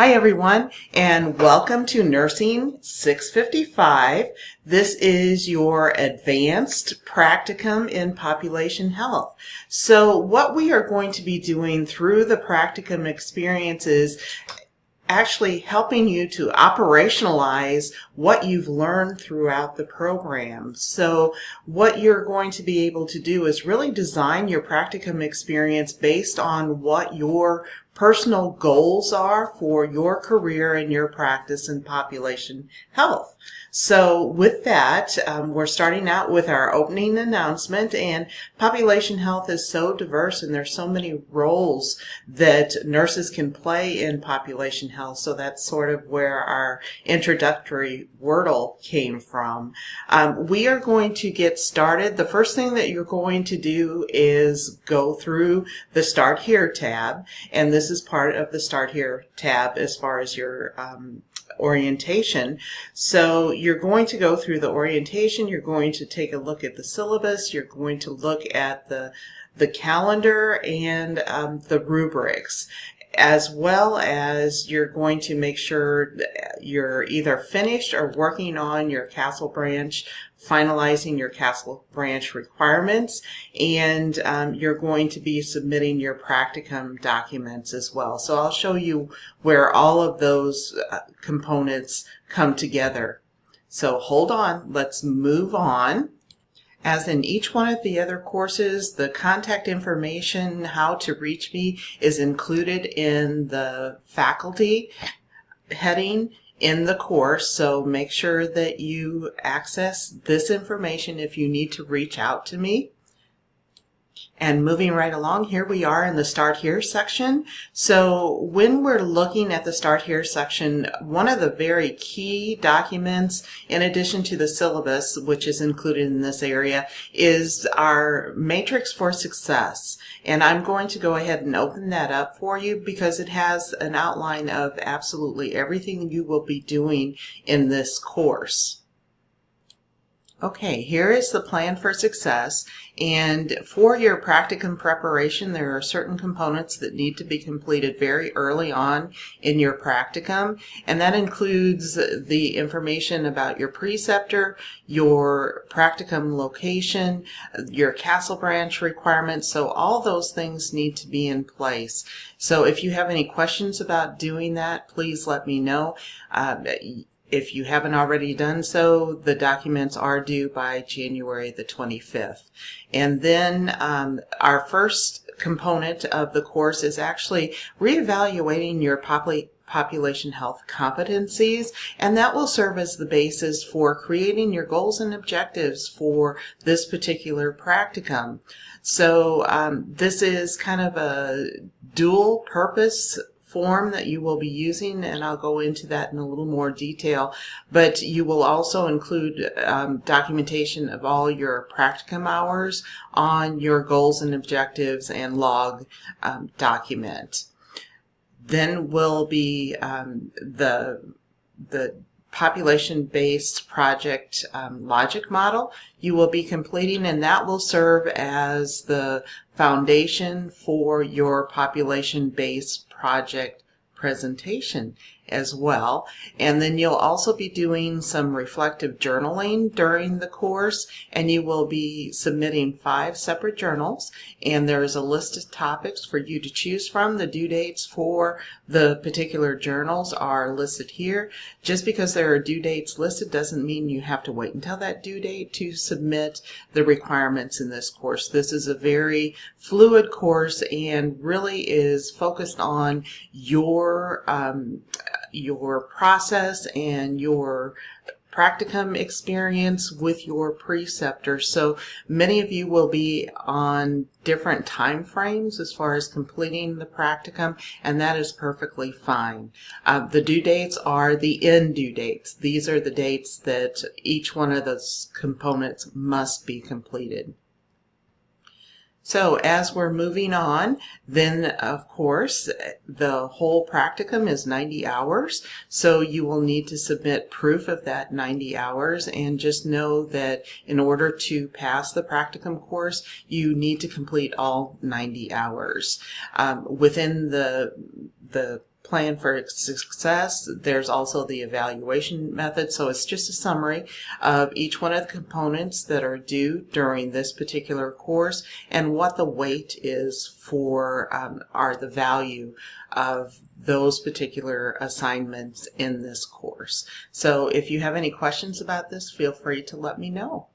Hi everyone, and welcome to Nursing 655. This is your advanced practicum in population health. So what we are going to be doing through the practicum experience is actually helping you to operationalize what you've learned throughout the program. So what you're going to be able to do is really design your practicum experience based on what your personal goals are for your career and your practice in population health. So with that, we're starting out with our opening announcement, and population health is so diverse and there's so many roles that nurses can play in population health. So that's sort of where our introductory wordle came from. We are going to get started. The first thing that you're going to do is go through the Start Here tab, and this is part of the Start Here tab as far as your orientation. So you're going to go through the orientation, you're going to take a look at the syllabus, you're going to look at the calendar and the rubrics, as well as you're going to make sure that you're either finished or working on your Castle Branch, finalizing your Castle Branch requirements, and you're going to be submitting your practicum documents as well. So I'll show you where all of those components come together. So hold on, let's move on. As in each one of the other courses, the contact information, how to reach me, is included in the faculty heading in the course. So make sure that you access this information if you need to reach out to me. And moving right along, here we are in the Start Here section. So when we're looking at the Start Here section, one of the very key documents, in addition to the syllabus, which is included in this area, is our Matrix for Success. And I'm going to go ahead and open that up for you because it has an outline of absolutely everything you will be doing in this course. Okay, here is the plan for success, and for your practicum preparation there are certain components that need to be completed very early on in your practicum, and that includes the information about your preceptor, your practicum location, your Castle Branch requirements. So all those things need to be in place. So if you have any questions about doing that, please let me know. If you haven't already done so, the documents are due by January the 25th. And then our first component of the course is actually reevaluating your population health competencies, and that will serve as the basis for creating your goals and objectives for this particular practicum. So this is kind of a dual purpose form that you will be using, and I'll go into that in a little more detail, but you will also include documentation of all your practicum hours on your goals and objectives and log document. Then will be the population-based project logic model you will be completing, and that will serve as the foundation for your population-based project presentation as well. And then you'll also be doing some reflective journaling during the course, and you will be submitting 5 separate journals, and there is a list of topics for you to choose from. The due dates for the particular journals are listed here. Just because there are due dates listed doesn't mean you have to wait until that due date to submit the requirements in this course. This is a very fluid course and really is focused on your process and your practicum experience with your preceptor. So many of you will be on different time frames as far as completing the practicum, and that is perfectly fine. The due dates are the end due dates. These are the dates that each one of those components must be completed. So as we're moving on, then of course the whole practicum is 90 hours, so you will need to submit proof of that 90 hours, and just know that in order to pass the practicum course you need to complete all 90 hours. Within the plan for success. There's also the evaluation method. So it's just a summary of each one of the components that are due during this particular course and what the weight is for or the value of those particular assignments in this course. So if you have any questions about this, feel free to let me know.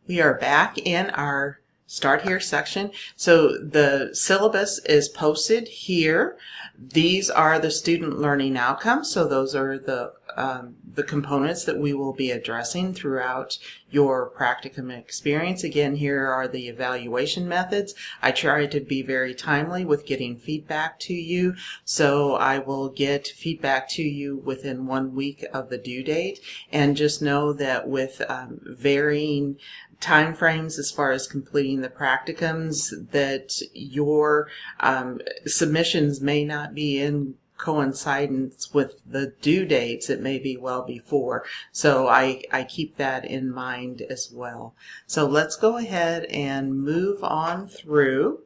We are back in our Start Here section. So the syllabus is posted here. These are the student learning outcomes. So those are the components that we will be addressing throughout your practicum experience. Again, here are the evaluation methods. I try to be very timely with getting feedback to you. So I will get feedback to you within 1 week of the due date. And just know that with varying time frames as far as completing the practicums, that your submissions may not be in coincidence with the due dates. It may be well before. So I keep that in mind as well. So let's go ahead and move on through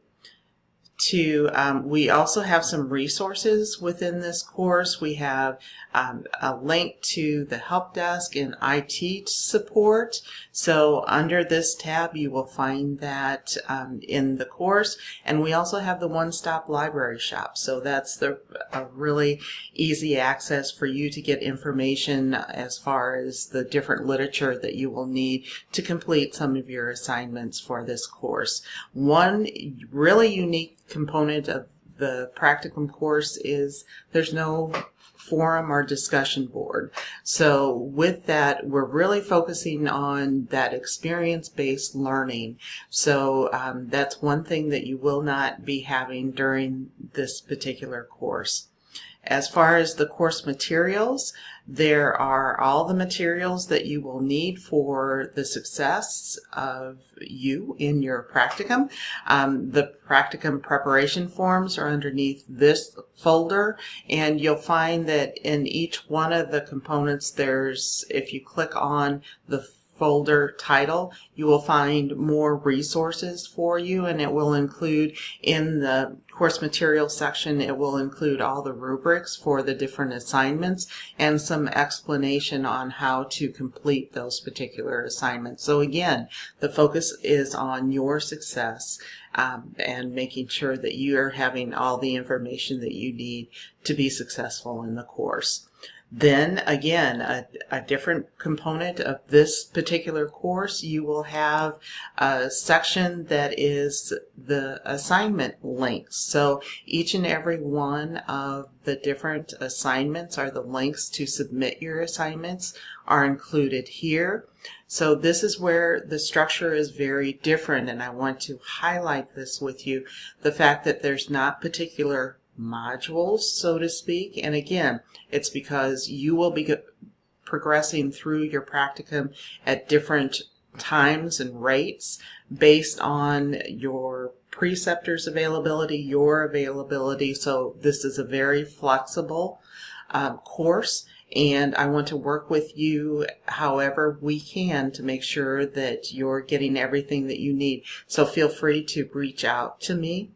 to, we also have some resources within this course. We have a link to the help desk and IT support. So under this tab, you will find that in the course. And we also have the one-stop library shop. So that's a really easy access for you to get information as far as the different literature that you will need to complete some of your assignments for this course. One really unique component of the practicum course is there's no forum or discussion board. So with that, we're really focusing on that experience-based learning. So that's one thing that you will not be having during this particular course. As far as the course materials, there are all the materials that you will need for the success of you in your practicum. The practicum preparation forms are underneath this folder, and you'll find that in each one of the components there's, if you click on the folder title, you will find more resources for you, and it will include in the course material section, it will include all the rubrics for the different assignments and some explanation on how to complete those particular assignments. So again, the focus is on your success and making sure that you are having all the information that you need to be successful in the course. Then again, a different component of this particular course, you will have a section that is the assignment links. So each and every one of the different assignments or the links to submit your assignments are included here. So this is where the structure is very different, and I want to highlight this with you, the fact that there's not particular modules, so to speak. And again, it's because you will be progressing through your practicum at different times and rates based on your preceptor's availability, your availability. So this is a very flexible course, and I want to work with you however we can to make sure that you're getting everything that you need. So feel free to reach out to me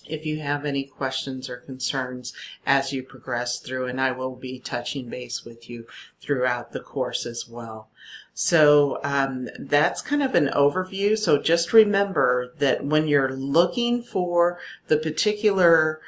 if you have any questions or concerns as you progress through, and I will be touching base with you throughout the course as well. So that's kind of an overview. So just remember that when you're looking for the particular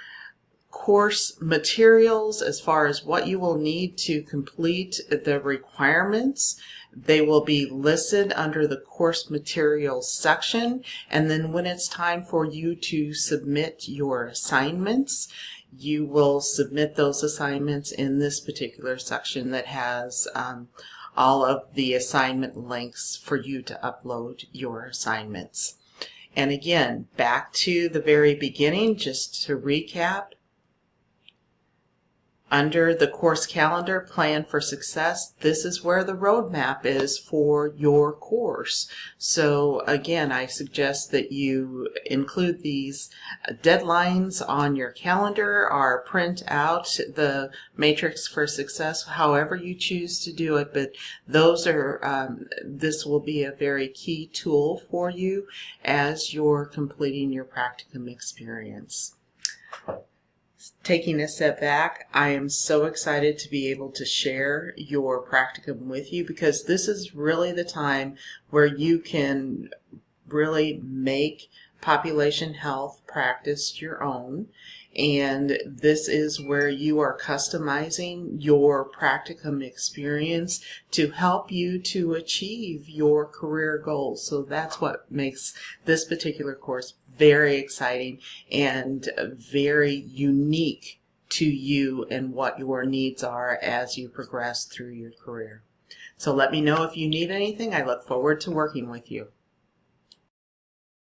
course materials, as far as what you will need to complete the requirements, they will be listed under the course materials section. And then when it's time for you to submit your assignments, you will submit those assignments in this particular section that has all of the assignment links for you to upload your assignments. And again, back to the very beginning, just to recap, under the course calendar, plan for success, this is where the roadmap is for your course. So again, I suggest that you include these deadlines on your calendar or print out the matrix for success, however you choose to do it. But those are, this will be a very key tool for you as you're completing your practicum experience. Taking a step back, I am so excited to be able to share your practicum with you, because this is really the time where you can really make population health practice your own. And this is where you are customizing your practicum experience to help you to achieve your career goals. So that's what makes this particular course very exciting and very unique to you and what your needs are as you progress through your career. So let me know if you need anything. I look forward to working with you.